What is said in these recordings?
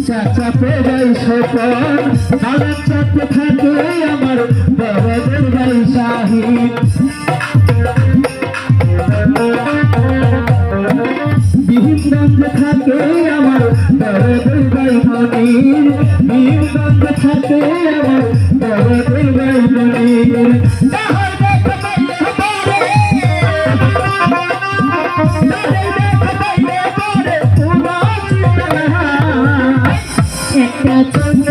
চাচাতে যাই সপন আমার চাপে থাকে আমার বড়দের গাই শাহিদ বিহীনগঞ্জ থাকে আমার বড়দের গাই মনির বিহীনগঞ্জ থাকে আমার বড়দের গাই মনির একটা ছোট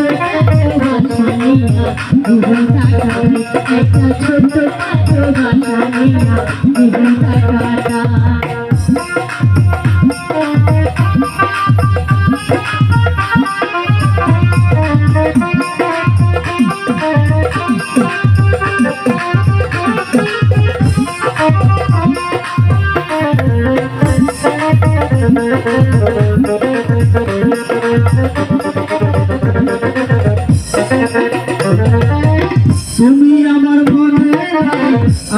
একটা ছোট জীবন কাটা তুমি আমার মনে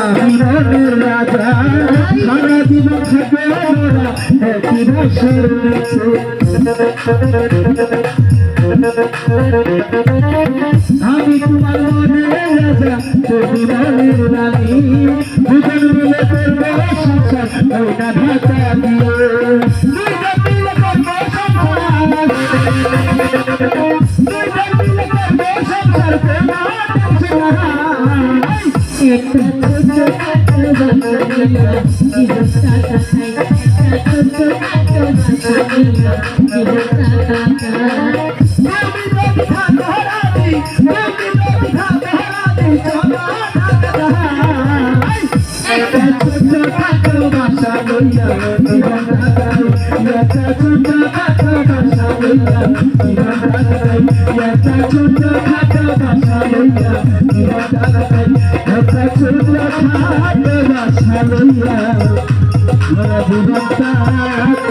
আমি মনের রাজা সারা দিন থাকে ওরা একই রসের নিচে আমি তোমার মনের রাজা তুমি মনের রানী দুজন মিলে করবো সংসার ওইটা ঢাকা দিয়ে দুজন মিলে করবো সংসার দুজন মিলে করবো সংসার একটা ছোট জীবন কাটা একটা ছোট জীবন জীবন